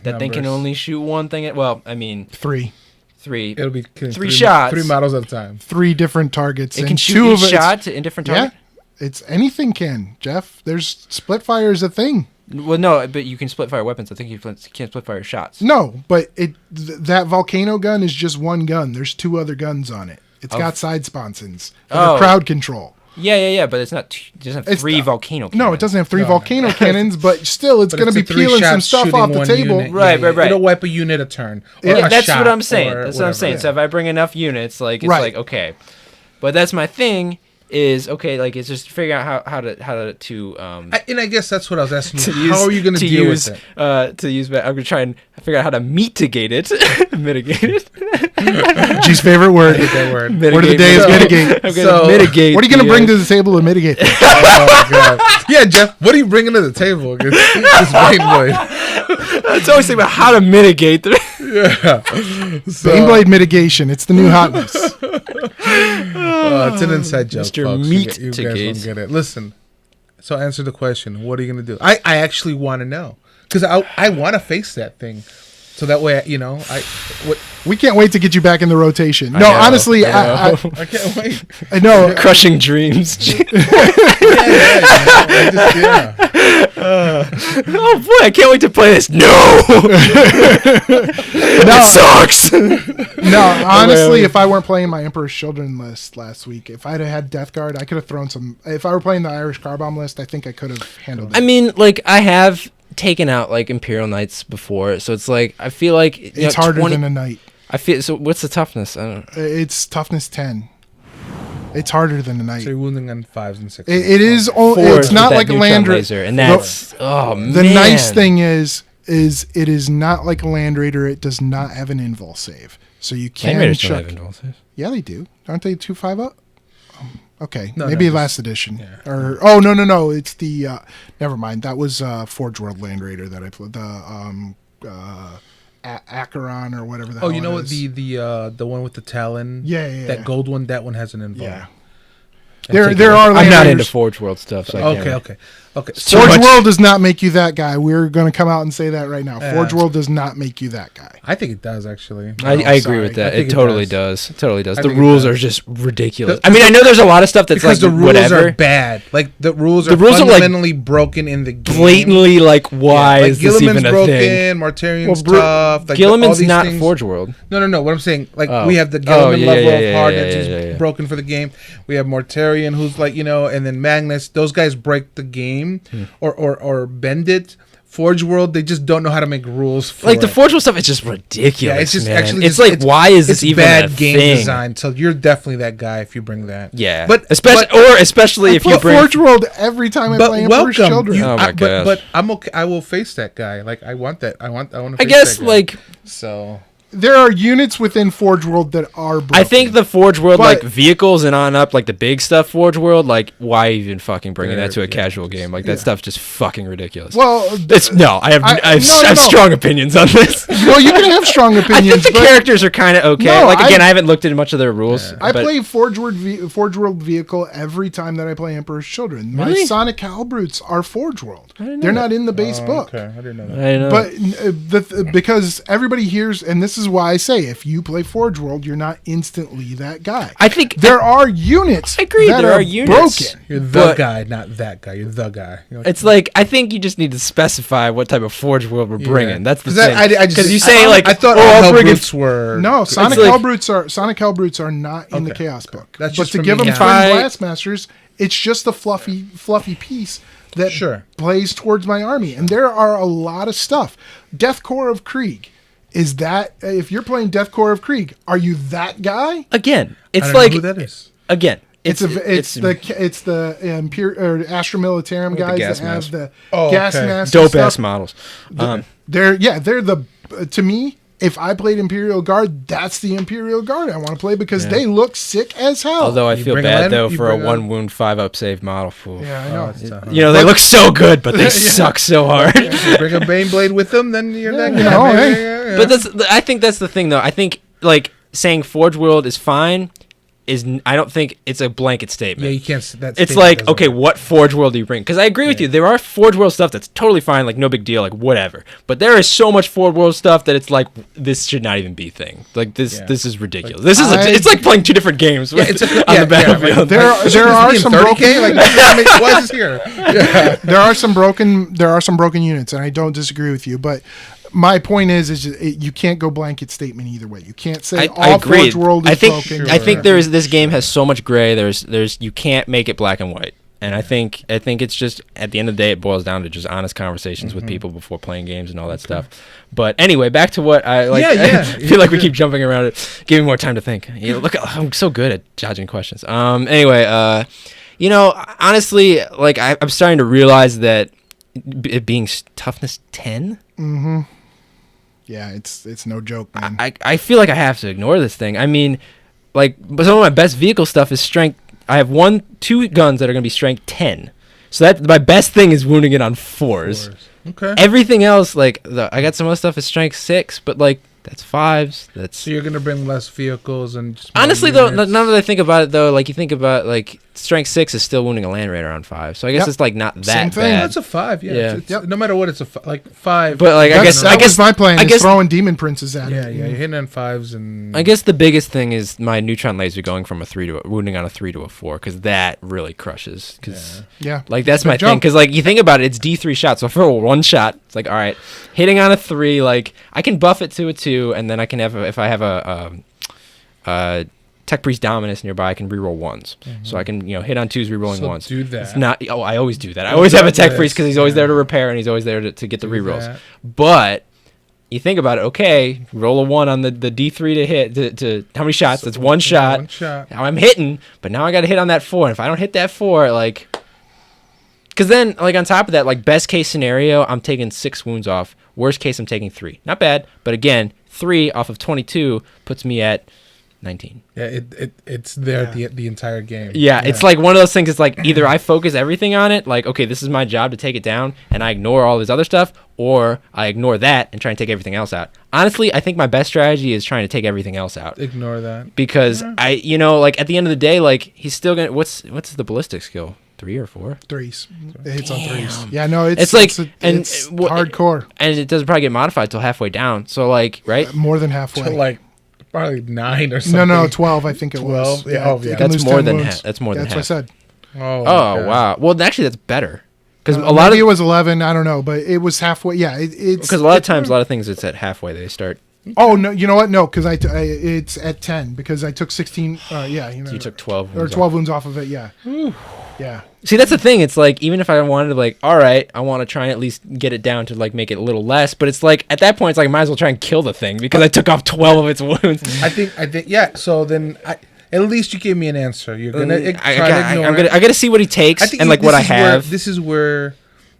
that thing can only shoot one thing. Three. It'll be three shots. 3 models at a time. 3 different targets. It can shoot each shot in different targets. Yeah, it's anything can, Jeff. There's split fire is a thing. Well, no, but you can split fire weapons. I think you can't split fire shots. No, but that volcano gun is just one gun. There's 2 other guns on it. It's got side sponsons. Crowd control. Yeah, but it doesn't have 3 volcano cannons. No, it doesn't have 3 volcano cannons, but still, it's going to be peeling some stuff off the table. Unit. Right. It'll wipe a unit a turn. Yeah, that's what I'm saying. So if I bring enough units, like, it's like, okay. But that's my thing is, okay, like, it's just figuring out how to and I guess that's what I was asking you. How are you going to deal with it? I'm going to try and figure out how to mitigate it. Mitigate it. G's favorite word. That word. Word of the day is mitigate. I'm going to mitigate. What are you going to bring to the table to mitigate this? Oh, my God. Yeah, Jeff, what are you bringing to the table? This Baneblade. It's always thinking about how to mitigate the Baneblade mitigation. It's the new hotness. It's an inside joke, Mr. folks. Meat You guys don't get it. Listen, So answer the question. What are you gonna do? I actually want to know because I want to face that thing, so that way We can't wait to get you back in the rotation. No, know, honestly, I know. I can't wait. I know. Crushing dreams. Oh boy, I can't wait to play this. No, it sucks. No, honestly, if I weren't playing my Emperor's Children list last week, if I'd have had Death Guard, I could have thrown some. If I were playing the Irish Car Bomb list, I think I could have handled it. I mean, like I have taken out like Imperial Knights before, so it's like I feel like it's harder than a knight. I feel so. What's the toughness? I don't know. It's toughness 10. It's harder than a knight. So you're wounding on 5s and 6s. It is. It's not like a land raider, and that's man. The nice thing is it is not like a land raider. It does not have an invul save, so you can Land chuck. don't have invul saves. Yeah, they do. Aren't they 2/5 up? Okay, No, maybe no, last edition. yeah. Or no. It's the. Never mind. That was Forge World Land Raider that I played. The Acheron or whatever the hell. Oh, you know it what? is. The one with the talon. Yeah. That gold one. That one has an invul. Yeah. I'm There taking are. it. Land I'm not Raiders. into Forge World stuff. So I can't really- Okay. So Forge much- World does not make you that guy. We're going to come out and say that right now. Yeah. Forge World does not make you that guy. I think it does actually. I agree sorry. with that. I think It it totally does. does. It totally does. I The think it rules does. are just ridiculous. The- I mean, I know there's a lot of stuff that's Because like the rules whatever. are bad. Like the rules are are, like, fundamentally broken in the game. Blatantly, like, why like is this Gilliman's even a broken, thing? Martarian's Well, tough. Like Gilliman's all these not things. Forge World. No. What I'm saying, like Oh. we have the Oh, Gilliman yeah, level yeah, of yeah, hardness yeah, is yeah, yeah. broken for the game. We have Mortarian, who's like and then Magnus. Those guys break the game or bend it. Forge World, they just don't know how to make rules for Like, the it. Forge World stuff is just ridiculous, Yeah, it's just man. actually It's just- like, why is this it's even bad a game thing? design? So you're definitely that guy if you bring that. Yeah. but especially I if you play bring... Forge World every time I but play Emperor's welcome. Children. Oh my gosh. But I'm okay. I will face that guy. Like I want that. I want to. I Face guess, that guy. like... So There are units within Forge World that are broken. I think the Forge World, But- like, vehicles and on up, like, the big stuff Forge World, like, why even fucking bringing that to a Yeah, casual game? Like, that stuff's just fucking ridiculous. Well, It's no, I have no. strong opinions on this. well, you can have strong I opinions. think the but characters are kind of okay. No, like again, I haven't looked at much of their rules. I but play Forge World vehicle every time that I play Emperor's Children. My Really? Sonic Halbrutes are Forge World. didn't know They're that. not in the base book. okay, I didn't know that. I know. But because everybody hears, and this is why I say, if you play Forge World, you're not instantly that guy. I think There are units. I agree, that there are are units. broken. You're the But- guy, not that guy. You're the guy. You're like, it's like I think you just need to specify what type of Forge World we're bringing. That's the 'Cause thing. I just Because you say I like, thought oh, all I'll bring it. Hellbrutes were No, Sonic like- Hellbrutes are not in the Okay, Chaos book. That's but just to for give me them now. Twin If I- Blastmasters, it's just a fluffy piece that Sure. plays towards my army. And there are a lot of stuff. Death Corps of Krieg. Is that if you're playing Death Corps of Krieg, are you that guy? Again, I it's don't know like who that is. again. It's the Astra Militarum guys gas that have mask. the Oh, gas okay. mask. dope stuff. ass models. They're the to me. If I played Imperial Guard, that's the Imperial Guard I want to play because they look sick as hell. Although I You feel bring bad them in? though You for a bring them? 1 wound 5 up save model. Oof. yeah, I know. It's tough. You know they look so good, but they suck so hard. You bring a Baneblade with them, then you're that guy. you know, Maybe, hey. yeah. But I think that's the thing though. I think like saying Forge World is fine I don't think it's a blanket statement. Yeah, you can't. That It's statement like, doesn't okay, work. what Forge World do you bring? Because I agree with you. There are Forge World stuff that's totally fine, like no big deal, like whatever. But there is so much Forge World stuff that it's like this should not even be a thing. Like this, Yeah. this is ridiculous. Like, it's like playing two different games Yeah, it's a, on yeah, the battlefield. There are some 30K? broken. Like, why is this here? Yeah. There are some broken units, and I don't disagree with you, but. My point is you can't go blanket statement either way. You can't say I all agree. Forge World is broken. I think this game has so much gray. There's you can't make it black and white. And I think it's just at the end of the day it boils down to just honest conversations with people before playing games and all that stuff. But anyway, back to what I like. Yeah. I feel like we keep jumping around it. Give me more time to think. Look, I'm so good at dodging questions. Anyway, honestly, like I'm starting to realize that it being toughness 10. Mm-hmm. Yeah, it's no joke, man. I feel like I have to ignore this thing. I mean, like, but some of my best vehicle stuff is strength. I have 2 guns that are going to be strength 10. So that my best thing is wounding it on 4s. Okay. Everything else, like, I got some other stuff is strength 6, but like that's 5s. That's So you're gonna bring less vehicles and just more honestly though. units? Now that I think about it though, like you think about like strength 6 is still wounding a land raider on 5. So I guess it's like not that Same thing. bad. That's a 5. Yeah. Yeah. It's, no matter what, it's like 5. But like I guess my plan. I is guess throwing demon princes at Yeah, it. you're hitting on 5s and. I guess the biggest thing is my neutron laser going from a 3 to wounding on a 3 to a 4 because that really crushes. Cause Yeah. like that's my Big thing jump. because like you think about it, it's D3 shots. So for a 1 shot, it's like all right, hitting on a 3, like I can buff it to a 2, and then I can have if I have a Tech Priest Dominus nearby, I can reroll 1s. So I can hit on 2s, rerolling 1s. Do that. It's not. Oh, I always do that. I always have a Tech Priest because he's always there to repair and he's always there to get the rerolls. that. But you think about it. Okay, roll a 1 on the D3 to hit. To how many shots? That's 1 shot. 1 shot. Now I'm hitting, but now I got to hit on that 4. And if I don't hit that 4, like, because then like on top of that, like best case scenario, I'm taking 6 wounds off. Worst case, I'm taking 3. Not bad, but again, 3 off of 22 puts me at 19. Yeah, it's there the entire game. Yeah, it's like one of those things. It's like either I focus everything on it, like, okay, this is my job to take it down, and I ignore all this other stuff, or I ignore that and try and take everything else out. Honestly, I think my best strategy is trying to take everything else out. Ignore that. Because like at the end of the day, like he's still gonna. What's the ballistic skill? 3 or 4? 3s. It hits on 3s. Yeah, no, it's hardcore, and it doesn't probably get modified till halfway down. So like, right? More than halfway. To like probably 9 or something. No, 12. I think it was. 12? Yeah. Oh, yeah. it can That's lose more 10 than wounds. that's more than That's half. what I said. Oh, Oh wow. Well, actually, that's better because a lot Maybe of it was 11. I don't know, but it was halfway. Yeah, it's because a lot of times, a lot of things, it's at halfway they start. Oh no! You know what? No, because it's at 10 because I took 16. You took 12 or wounds 12 wounds off of it. Yeah, yeah. See, that's the thing. It's like even if I wanted to, like, all right, I want to try and at least get it down to like make it a little less. But it's like at that point, it's like I might as well try and kill the thing because I took off 12 of its wounds. I think yeah. So then at least you gave me an answer. You're gonna try to ignore it. I gotta see what he takes and like what I have. This is where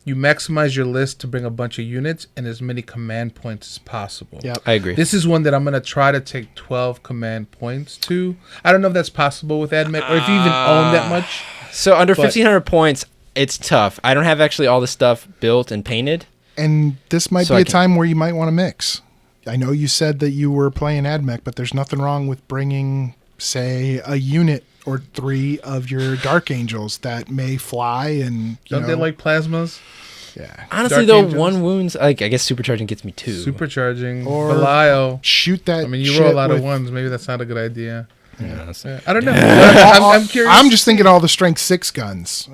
you maximize your list to bring a bunch of units and as many command points as possible. Yep. I agree. This is one that I'm going to try to take 12 command points to. I don't know if that's possible with AdMech or if you even own that much. So under 1,500 points, it's tough. I don't have actually all the stuff built and painted. And this might be a time where you might want to mix. I know you said that you were playing AdMech, but there's nothing wrong with bringing, say, a unit or 3 of your Dark Angels that may fly and Don't they like plasmas? Yeah. Honestly, Dark though, Angels? 1 wounds, like I guess supercharging gets me 2. Supercharging. Or Belial. shoot that. I mean, you shit roll a lot with, of 1s. Maybe that's not a good idea. Yeah. I don't know. I'm curious. I'm just thinking all the strength 6 guns.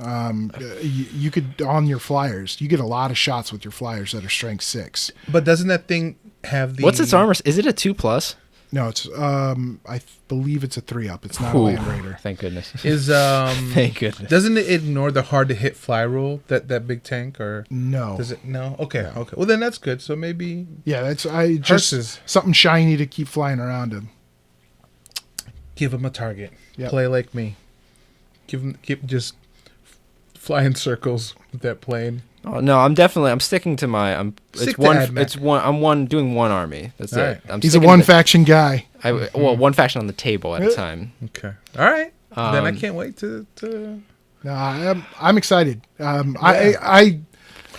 You could on your flyers. You get a lot of shots with your flyers that are strength 6. But doesn't that thing have the? What's its armor? Is it a 2+? No, it's I believe it's a 3-up. It's not a Ooh, Land Raider. Thank goodness. Is Thank goodness. Doesn't it ignore the hard to hit fly rule that big tank or No. does it? No. Okay. Okay. Well, then that's good. So maybe Yeah, just Hearses. something shiny to keep flying around him. give him a target. Yep. Play like me. Keep just fly in circles with that plane. Oh, no, I'm sticking to my. Stick to AdMech. I'm doing 1 army. That's All it. right. I'm He's a sticking one to- faction guy. Well, 1 faction on the table at a time. Okay. All right. Then I Um, can't wait to. No, I'm excited. I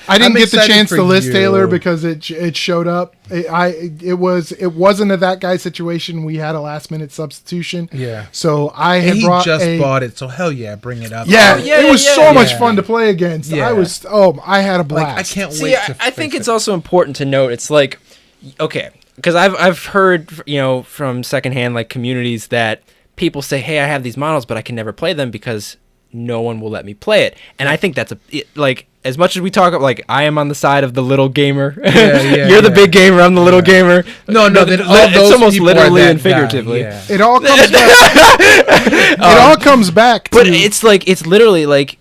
I'm didn't get the excited chance for to list you. Taylor because it showed up. It wasn't a that guy situation. We had a last minute substitution. Yeah. So I And had he brought just bought it, so hell yeah, bring it up. Yeah, it was so much yeah. fun to play against. Yeah. I had a blast. Like I can't See, wait. I think it's also important to note. It's like, okay, because I've heard from secondhand like communities that people say, hey, I have these models, but I can never play them because no one will let me play it. And I think that's like. As much as we talk, like I am on the side of the little gamer. You're the big gamer. I'm the little gamer. No. Then all it's those almost people are literally that and figuratively. guy, yeah. It all comes back. It all comes back. But to, it's like it's literally like,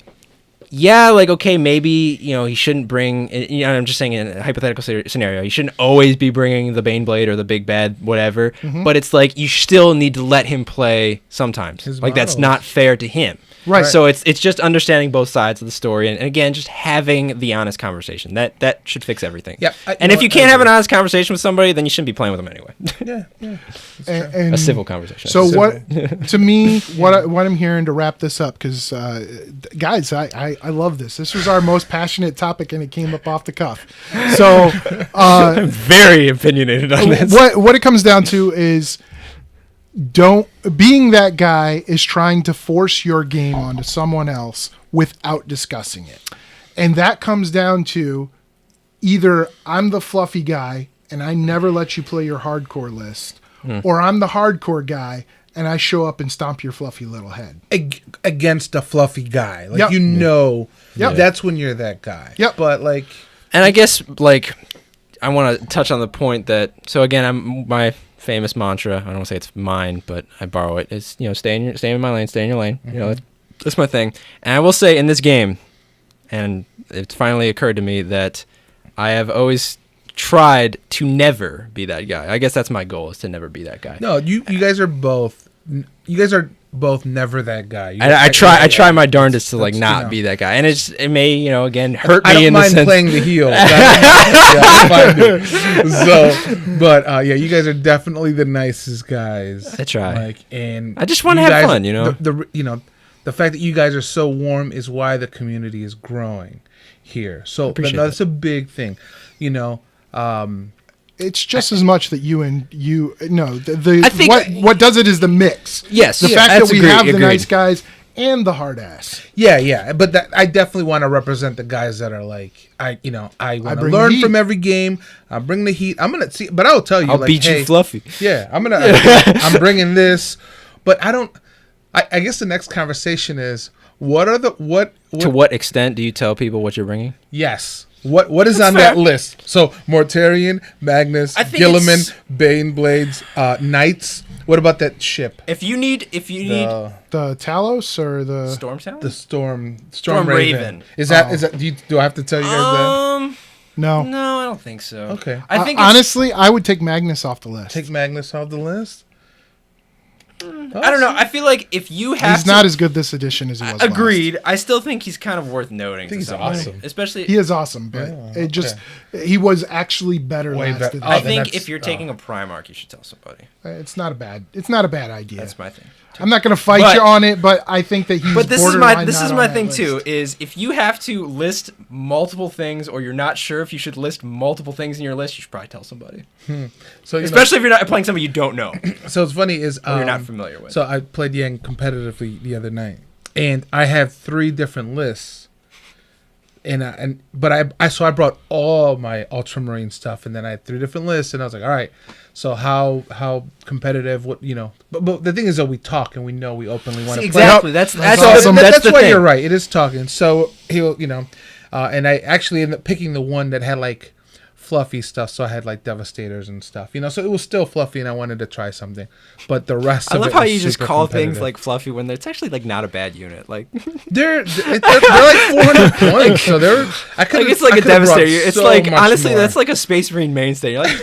yeah, like okay, maybe he shouldn't bring. I'm just saying in a hypothetical scenario, you shouldn't always be bringing the Bane Blade or the Big Bad, whatever. But it's like you still need to let him play sometimes. His Like that's models. not fair to him. Right. So it's just understanding both sides of the story, and again, just having the honest conversation. That should fix everything. Yeah, and if you can't have an honest conversation with somebody, then you shouldn't be playing with them anyway. Yeah. and A civil conversation. So to me, what I'm hearing to wrap this up, because guys, I love this. This was our most passionate topic, and it came up off the cuff. So I'm very opinionated on this. what it comes down to is being that guy is trying to force your game onto someone else without discussing it. And that comes down to either I'm the fluffy guy and I never let you play your hardcore list, or I'm the hardcore guy and I show up and stomp your fluffy little head. Against a fluffy guy. Like, Yep. That's when you're that guy. Yep. But, like... And I guess, like, I want to touch on the point that, so again, my famous mantra, I don't want to say it's mine, but I borrow it, is, stay in my lane, stay in your lane. Mm-hmm. That's my thing. And I will say in this game, and it's finally occurred to me that I have always tried to never be that guy. I guess that's my goal, is to never be that guy. No, you guys are both never that guy. I try my darndest to not be that guy, and it may again hurt me. I don't in the mind sense playing the heel. That's fine. So, but you guys are definitely the nicest guys. I try. And I just want to have fun, The fact that you guys are so warm is why the community is growing here. So that's a big thing, It's just as much that I think what does it is the mix. Yes, the fact that we have the nice guys and the hard ass. Yeah, but I definitely want to represent the guys that are like I want to learn from every game. I bring the heat. I'm gonna see, but I'll tell you, I'll beat you, Fluffy. Yeah, I'm bringing this, but I don't. I guess the next conversation is to what extent do you tell people what you're bringing? Yes. What is on that list? So Mortarion, Magnus, Gilliman, Baneblades, Knights. What about that ship? If you need the Talos or the Storm Sound? The Storm Raven. Is that do I have to tell you guys that? No, I don't think so. Okay. I think honestly, I would take Magnus off the list. Take Magnus off the list. I don't know. I feel like if you have he's not as good this edition as he was agreed. last. I still think he's kind of worth noting. I think he's awesome. Especially he is awesome, but he was actually better Way last better. edition. I think if you're taking a Primarch, you should tell somebody. It's not a bad idea. That's my thing. I'm not going to fight you on it, but I think that he's. But this is my thing list. too. Is if you have to list multiple things, or you're not sure if you should list multiple things in your list, you should probably tell somebody. So especially if you're not playing somebody you don't know. So it's funny is or you're not familiar with. So I played Yang competitively the other night, and I have 3 different lists. But I brought all my Ultramarine stuff, and then I had 3 different lists, and I was like, all right, so how competitive? What But the thing is, though, we talk and we know we openly want to play. Exactly. That's awesome. That's why you're right. It is talking. So he'll and I actually ended up picking the one that had like fluffy stuff, so I had like Devastators and stuff, so it was still fluffy, and I wanted to try something, but the rest of it was I love how you just call things competitive. like fluffy when it's actually like not a bad unit. Like they're like 400 points, so it's like a Devastator. It's like honestly, that's like a Space Marine mainstay. You're like,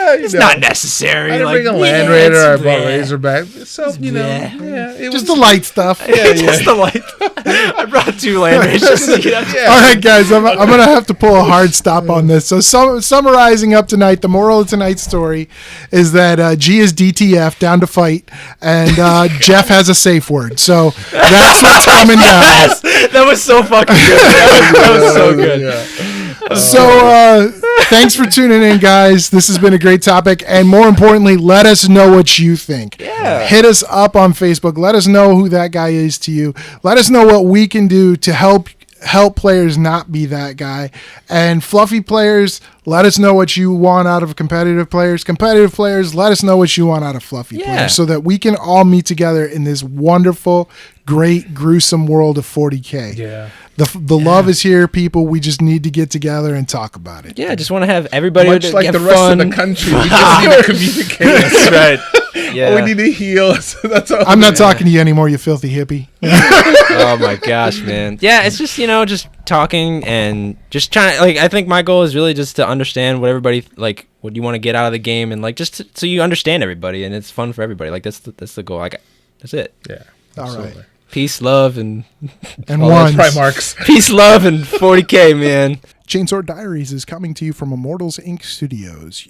it's not necessary. I didn't like, bring a Land Raider or I brought Razorback, so it just was the light stuff. Just the light. I brought 2 Land Raiders. All right, guys, I'm gonna have to pull a hard stop on this. So, summarizing up tonight, the moral of tonight's story is that G is DTF, down to fight, and Jeff has a safe word. So that's what's coming down. That was so fucking good. That was so good. Yeah. So thanks for tuning in, guys. This has been a great topic, and more importantly, let us know what you think. Yeah. Hit us up on Facebook. Let us know who that guy is to you. Let us know what we can do to help players not be that guy. And fluffy players, let us know what you want out of competitive players. Competitive players, let us know what you want out of fluffy players, so that we can all meet together in this wonderful, great, gruesome world of 40K. Yeah. The love is here, people. We just need to get together and talk about it. Yeah, just want to have everybody Much like the rest of the country, we just need to communicate. That's right. Yeah. We need to heal. So that's all. I'm not talking to you anymore, you filthy hippie. Oh my gosh, man. Yeah, it's just just talking and just trying. Like, I think my goal is really just to understand what everybody what you want to get out of the game, and so you understand everybody, and it's fun for everybody. Like that's the goal. That's it. Yeah. All right. Peace, love, and all those Primarchs. Peace, love, and 40K, man. Chainsword Diaries is coming to you from Immortals Inc. Studios.